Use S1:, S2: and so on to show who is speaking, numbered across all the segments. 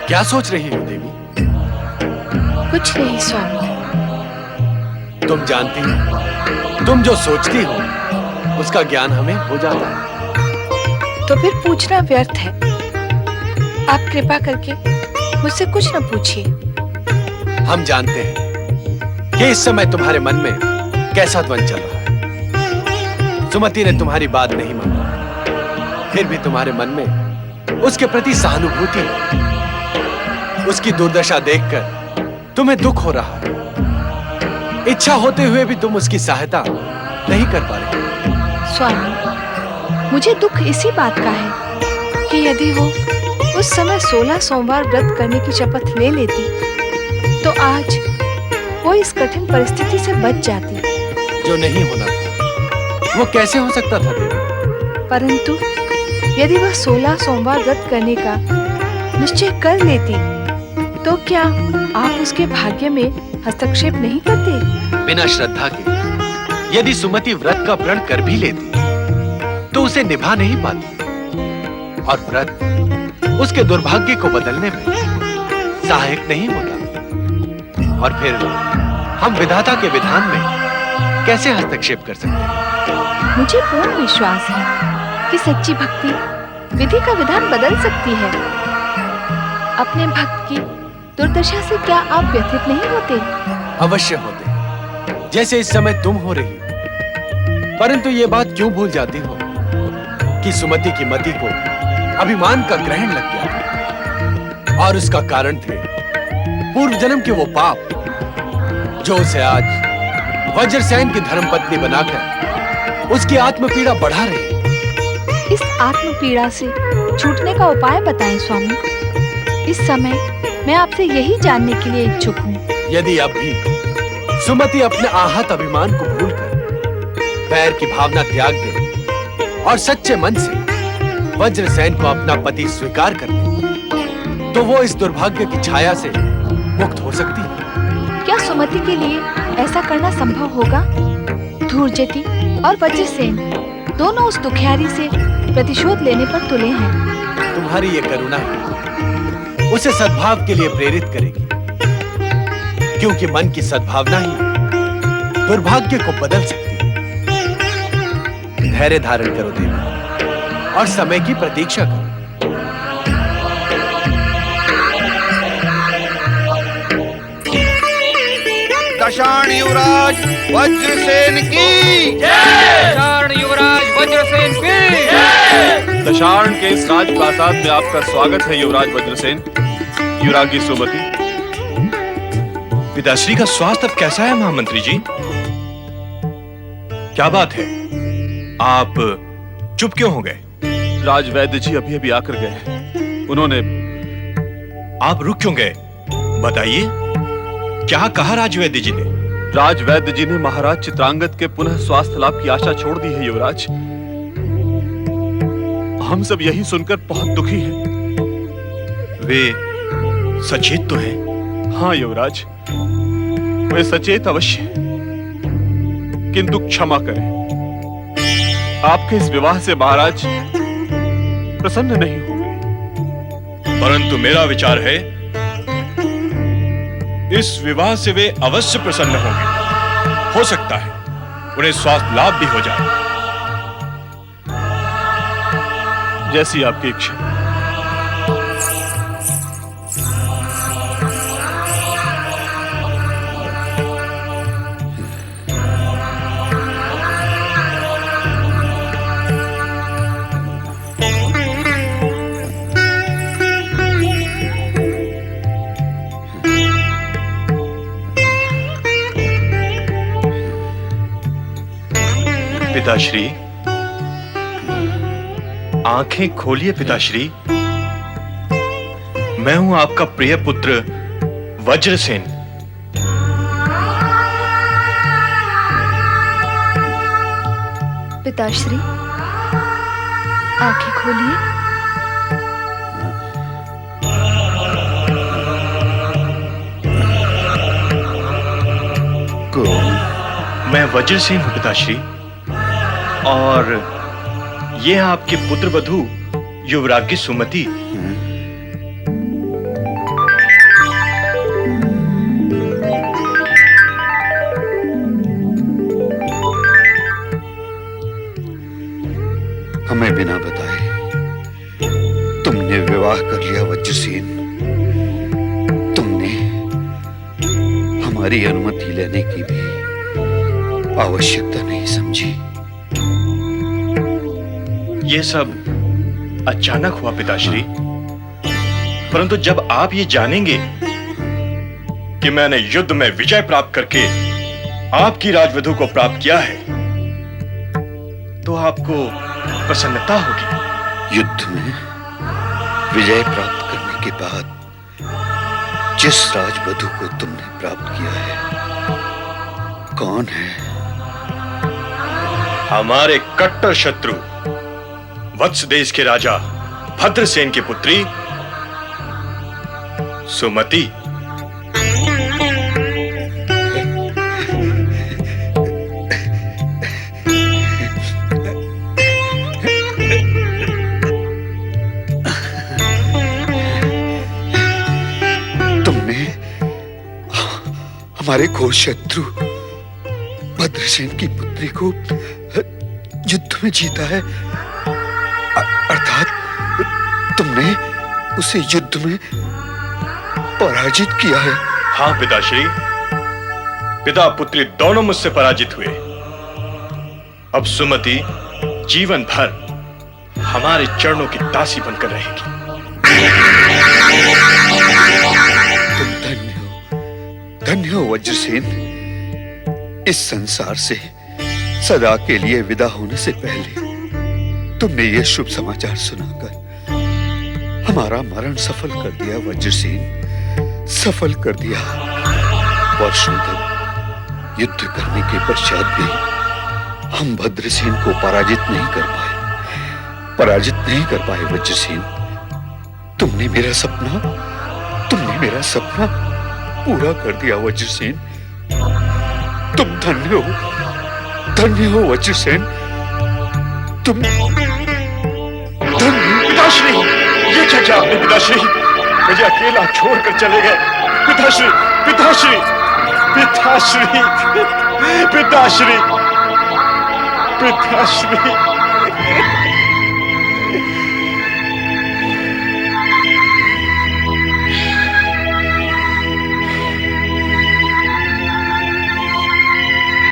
S1: क्या सोच रही हो देवी?
S2: कुछ नहीं स्वामी।
S1: तुम जानती हो, तुम जो सोचती हो उसका ज्ञान हमें हो जाता है।
S2: तो फिर पूछना व्यर्थ है। आप कृपा करके मुझसे कुछ न पूछिए।
S1: हम जानते हैं कि इस समय तुम्हारे मन में कैसा द्वंद चल रहा है। सुमति ने तुम्हारी बात नहीं मानी, फिर भी तुम्हारे मन में उसके प्रति सहानुभूति है। उसकी दुर्दशा देखकर तुम्हें दुख हो रहा है। इच्छा होते हुए भी तुम उसकी सहायता नहीं कर पा रहे।
S2: स्वामी, मुझे दुख इसी बात का है कि यदि वो उस समय 16 सोमवार व्रत करने की शपथ ले लेती तो आज वो इस कठिन परिस्थिति से बच जाती।
S1: जो नहीं होना था वो कैसे हो सकता था देवी?
S2: परंतु यदि वह 16 सोमवार व्रत करने का निश्चय कर लेती तो क्या आप उसके भाग्य में हस्तक्षेप नहीं करते?
S1: बिना श्रद्धा के यदि सुमति व्रत का प्रण कर भी लेती तो उसे निभा नहीं पाती, और व्रत उसके दुर्भाग्य को बदलने में सहायक नहीं होता। और फिर हम विधाता के विधान में कैसे हस्तक्षेप कर सकते हैं?
S2: मुझे पूर्ण विश्वास है कि सच्ची भक्ति विधि का विधान बदल सकती है। अपने भक्त की दुर्दशा से क्या आप व्यथित नहीं होते?
S1: अवश्य होते, जैसे इस समय तुम हो रही हो। परंतु ये बात क्यों भूल जाती हो कि सुमति की मति को अभिमान का ग्रहण लग गया था, और उसका कारण थे पूर्व जन्म के वो पाप जो उसे आज वज्रसेन की धर्मपत्नी बनाकर उसकी आत्मपीड़ा बढ़ा रही।
S2: इस आत्मपीड़ा से छूटने का उपाय बताएं स्वामी। इस समय मैं आपसे यही जानने के लिए इच्छुक हूँ।
S1: यदि अब भी सुमति अपने आहत अभिमान को भूलकर पैर की भावना त्याग दे और सच्चे मन से वज्रसेन को अपना पति स्वीकार कर ले, तो वो इस दुर्भाग्य की छाया से मुक्त हो सकती है।
S2: क्या सुमति के लिए ऐसा करना संभव होगा? धूर्जटी और वज्रसेन दोनों उस दुखियारी से प्रतिशोध लेने पर तुले हैं।
S1: तुम्हारी ये करुणा उसे सद्भाव के लिए प्रेरित करेगी, क्योंकि मन की सद्भावना ही दुर्भाग्य को बदल सकती है। धैर्य धारण करो देवी और समय की प्रतीक्षा करो।
S3: दशाण युवराज वज्रसेन की जय।
S4: दशाण युवराज वज्रसेन की जय।
S5: दशाण के इस राजप्रासाद में आपका स्वागत है युवराज वज्रसेन, युवरागी सुमति।
S6: पिताश्री का स्वास्थ्य अब कैसा है महामंत्री जी? क्या बात है, आप चुप क्यों हो गए?
S5: राजवैद्य जी अभी अभी आकर गए। उन्होंने
S6: आप रुक क्यों गए? बताइए, क्या कहा राजवैद्य जी ने?
S5: राजवैद्य जी ने महाराज चित्रांगद के पुनः स्वास्थ्य लाभ की आशा छोड़ दी है युवराज। हम सब यही सुनकर बहुत दुखी हैं।
S6: वे सचेत तो हैं?
S5: हाँ युवराज, वे सचेत अवश्य हैं, किंतु क्षमा करें, आपके इस विवाह से महाराज प्रसन्न नहीं होंगे।
S6: परंतु मेरा विचार है इस विवाह से वे अवश्य प्रसन्न होंगे। हो सकता है उन्हें स्वास्थ्य लाभ भी हो जाए।
S5: जैसी आपकी इच्छा।
S6: पिताश्री, आंखें खोलिए पिताश्री। मैं हूं आपका प्रिय पुत्र वज्रसेन।
S2: पिताश्री, आंखें खोलिए।
S6: मैं वज्रसेन हूं पिताश्री, और ये आपके पुत्र वधू युवरागी सुमति।
S3: बताए, तुमने विवाह कर लिया वज्रसेन। तुमने हमारी अनुमति लेने की भी आवश्यकता नहीं समझी।
S6: ये सब अचानक हुआ पिताश्री, परंतु जब आप ये जानेंगे कि मैंने युद्ध में विजय प्राप्त करके आपकी राजवधु को प्राप्त किया है, तो आपको प्रसन्नता होगी।
S3: युद्ध में विजय प्राप्त करने के बाद जिस राजवधु को तुमने प्राप्त किया है, कौन है?
S6: हमारे कट्टर शत्रु वत्स देश के राजा भद्रसेन की पुत्री सुमति।
S3: तुमने हमारे घोर शत्रु भद्रसेन की पुत्री को युद्ध में जीता है, अर्थात तुमने उसे युद्ध में पराजित किया है।
S6: हाँ पिताश्री, पिता पुत्री दोनों मुझसे पराजित हुए। अब सुमति जीवन भर हमारे चरणों की दासी बनकर रहेगी।
S3: तुम धन्य हो वज्रसेन। इस संसार से सदा के लिए विदा होने से पहले तुमने यह शुभ समाचार सुनाकर हमारा मरण सफल कर दिया वज्रसेन, सफल कर दिया। वर्षों तक युद्ध करने के पश्चात भी हम भद्रसेन को पराजित नहीं कर पाए वज्रसेन। तुमने मेरा सपना पूरा कर दिया वज्रसेन। तुम धन्य हो वज्रसेन। तुम
S6: पिताश्री, ये क्या आपने पिताश्री? मुझे अकेला छोड़कर चले गए। पिताश्री, पिताश्री, पिताश्री, पिताश्री, पिताश्री।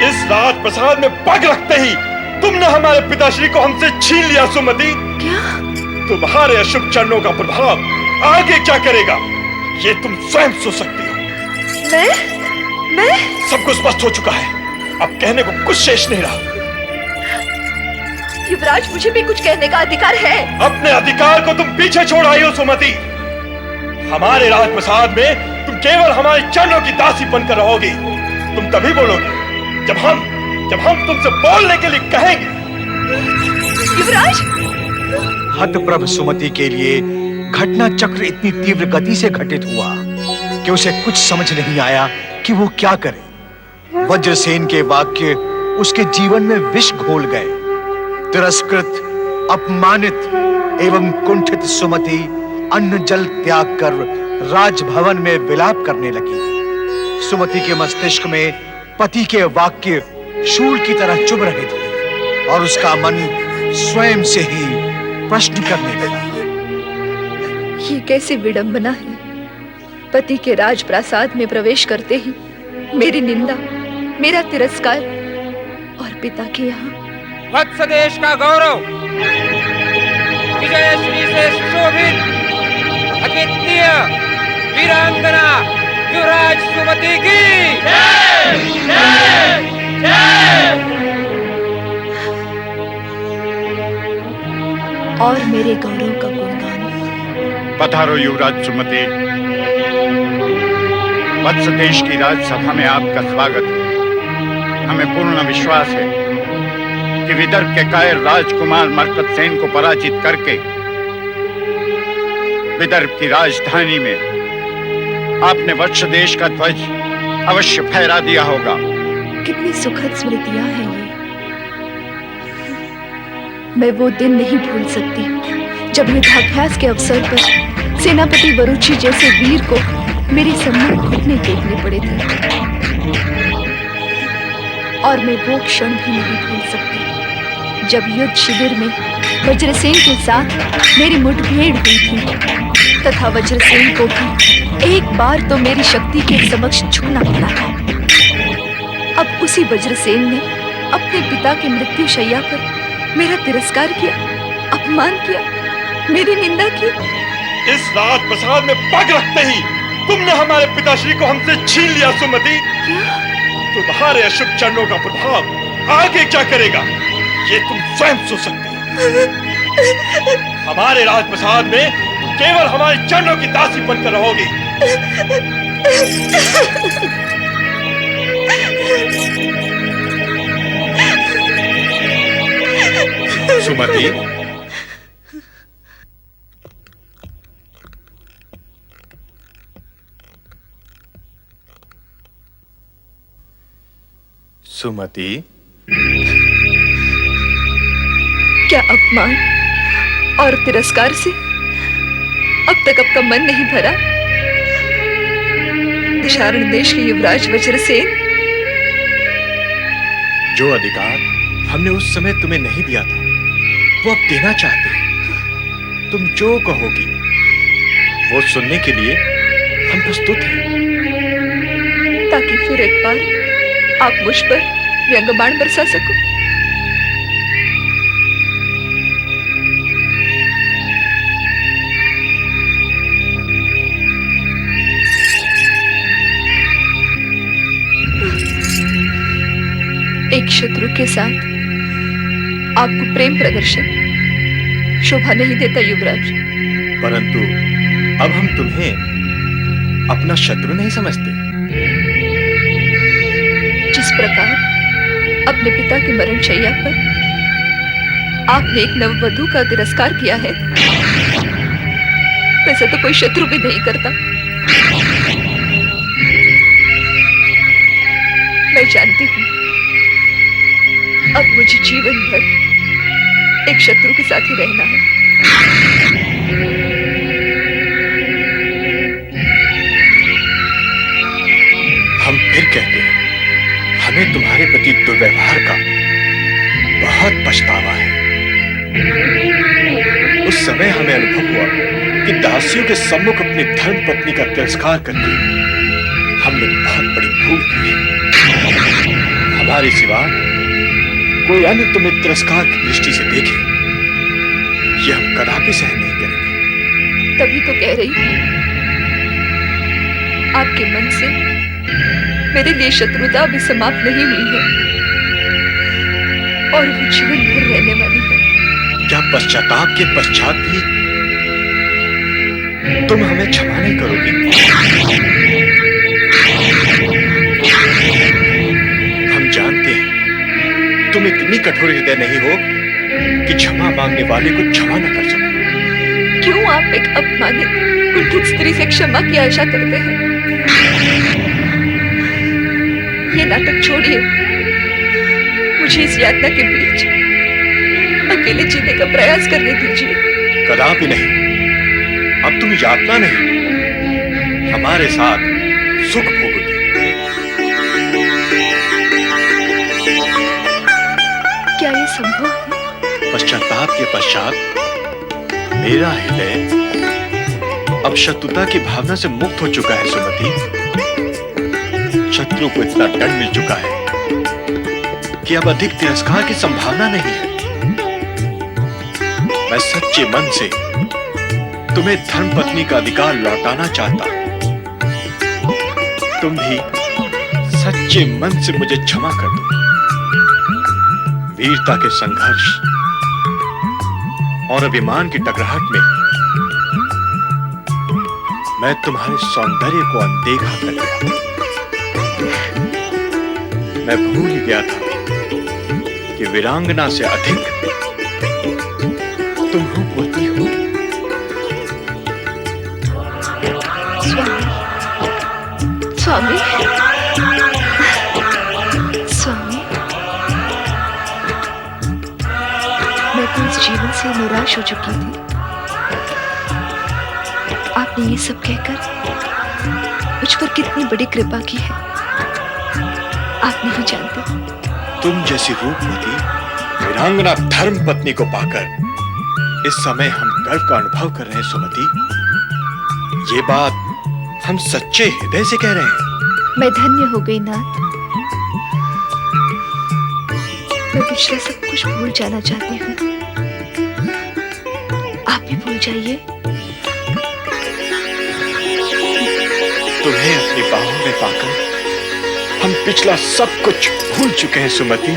S6: इस राजप्रसाद में पग रखते ही तुमने हमारे पिताश्री को हमसे छीन लिया सुमति।
S2: क्या?
S6: तुम्हारे अशुभ चरणों का प्रभाव आगे क्या करेगा, ये तुम स्वयं सोच सकती हो।
S2: मैं?
S6: सब कुछ स्पष्ट हो चुका है, अब कहने को कुछ शेष नहीं रहा।
S2: युवराज, मुझे भी कुछ कहने का अधिकार है।
S6: अपने अधिकार को तुम पीछे छोड़ आई हो सुमति। हमारे राजप्रसाद में तुम केवल हमारे चरणों की दासी बनकर रहोगी। तुम तभी बोलोगे जब हम तुमसे बोलने के लिए कहेंगे।
S2: युवराज!
S1: हतप्रभ सुमति के लिए घटना चक्र इतनी तीव्र गति से घटित हुआ कि उसे कुछ समझ नहीं आया कि वो क्या करे। वज्रसेन के वाक्य उसके जीवन में विष घोल गए। तिरस्कृत, अपमानित एवं कुंठित सुमति अन्न जल त्याग कर राजभवन में विलाप करने लगी। सुमति के मस्तिष्क में पति के वाक्य शूल की तरह चुभ रहे थे और उसका मन स्वयं से ही प्रश्न करने लगा।
S2: ये कैसी विडंबना है। पति के राजप्रासाद में प्रवेश करते ही मेरी निंदा, मेरा तिरस्कार और पिता के यहाँ
S4: वत्स देश का गौरव, विजयश्री से सुशोभित अद्वितीय वीरांगना युवराज सुमति की
S2: और मेरे गौरव का गुणगान।
S7: पधारो युवराज सुमति। वत्स देश की राजसभा में आपका स्वागत है। हमें पूर्ण विश्वास है कि विदर्भ के कायर राजकुमार मर्कतसेन को पराजित करके विदर्भ की राजधानी में आपने वत्स देश का ध्वज अवश्य फहरा दिया होगा।
S2: कितनी सुखद स्मृतियां हैं ये। मैं वो दिन नहीं भूल सकती जब युद्धाभ्यास के अवसर पर सेनापति वरुचि जैसे वीर को मेरे सम्मुख घुटने टेकने पड़े थे, और मैं वो क्षण भी नहीं भूल सकती जब युद्ध शिविर में वज्रसेन के साथ मेरी मुठभेड़ हुई थी तथा वज्रसेन को भी एक बार तो मेरी शक्ति के समक्ष झुकना पड़ा था। अब उसी वज्रसेन ने अपने पिता की मृत्यु शैया पर मेरा तिरस्कार किया, अपमान किया, मेरी निंदा की।
S6: इस राजप्रसाद में पग रखते ही तुमने हमारे पिताश्री को हमसे छीन लिया सुमति। तुम्हारे अशुभ चरणों का प्रभाव आगे क्या करेगा ये तुम स्वयं सोच सकते हो। हमारे राजप्रसाद में केवल हमारे चरणों की दासी बनकर रहोगी।
S1: सुमति, सुमति,
S2: क्या अपमान और तिरस्कार से अब तक आपका मन नहीं भरा? दिशारण देश के युवराज वज्रसेन,
S6: जो अधिकार हमने उस समय तुम्हें नहीं दिया था वो अब देना चाहते हैं। तुम जो कहोगी वो सुनने के लिए हम प्रस्तुत हैं।
S2: ताकि फिर एक बार आप मुझ पर व्यंग्यबाण बरसा सको। एक शत्रु के साथ आपको प्रेम प्रदर्शन शोभा नहीं देता युवराज।
S6: परंतु अब हम तुम्हें अपना शत्रु नहीं समझते।
S2: जिस प्रकार अपने पिता की मरण शैया पर आपने एक नववधू का तिरस्कार किया है, वैसे तो कोई शत्रु भी नहीं करता। मैं जानती हूं अब मुझे जीवन भर एक शत्रु के साथ ही रहना है।
S6: हम फिर कहते हैं, हमें तुम्हारे प्रति दुर्व्यवहार का बहुत पछतावा है। उस समय हमें अनुभव हुआ कि दासियों के सम्मुख अपनी धर्म पत्नी का तिरस्कार करके हमने बहुत बड़ी भूल की है। हमारे सिवा कोई अन्य तुम्हें तिरस्कार की दृष्टि से देखे, यह हम कदापि सहन नहीं करेंगे।
S2: तभी तो कह रही हूं, आपके मन से मेरे लिए शत्रुता अभी समाप्त नहीं हुई है और वो जीवन भर रहने वाली है।
S6: क्या पश्चाताप के पश्चात भी तुम हमें क्षमा नहीं करोगी? हम जानते हैं तुम इतनी कठोर हृदय नहीं हो कि क्षमा मांगने वाले को क्षमा न कर सको।
S2: क्यों आप एक अपमानित कुंठित स्त्री से क्षमा की आशा करते हैं? ये नाटक छोड़िए, मुझे इस यातना के बीच अकेले जीने का प्रयास करने दीजिए।
S6: कदापि नहीं। अब तुम यातना नहीं, हमारे साथ सुख भोगोगी।
S2: क्या ये संभव है?
S6: पश्चाताप के पश्चात मेरा हृदय अब शत्रुता की भावना से मुक्त हो चुका है सुमति। शत्रु को इतना दंड मिल चुका है कि अब अधिक तिरस्कार की संभावना नहीं है। मैं सच्चे मन से तुम्हें धर्मपत्नी का अधिकार लौटाना चाहता हूं। तुम भी सच्चे मन से मुझे क्षमा कर दो। वीरता के संघर्ष और अभिमान की टकराहट में मैं तुम्हारे सौंदर्य को अनदेखा कर दिया। मैं भूल ही गया था कि वीरांगना से अधिक तुम रूपवती हो।
S2: स्वामी, स्वामी, मैं तो इस जीवन से निराश हो चुकी थी। आपने ये सब कहकर मुझ पर कितनी बड़ी कृपा की है, आप नहीं जानते।
S6: तुम जैसी रूपवती वीरांगना धर्म पत्नी को पाकर इस समय हम गर्व का अनुभव कर रहे हैं सुमति। ये बात हम सच्चे हृदय से कह रहे हैं।
S2: मैं धन्य हो गई नाथ। मैं पिछला सब कुछ भूल जाना चाहती हूँ। आप भी भूल जाइए।
S6: तुम्हें अपनी बाहों में पाकर हम पिछला सब कुछ भूल चुके हैं सुमति।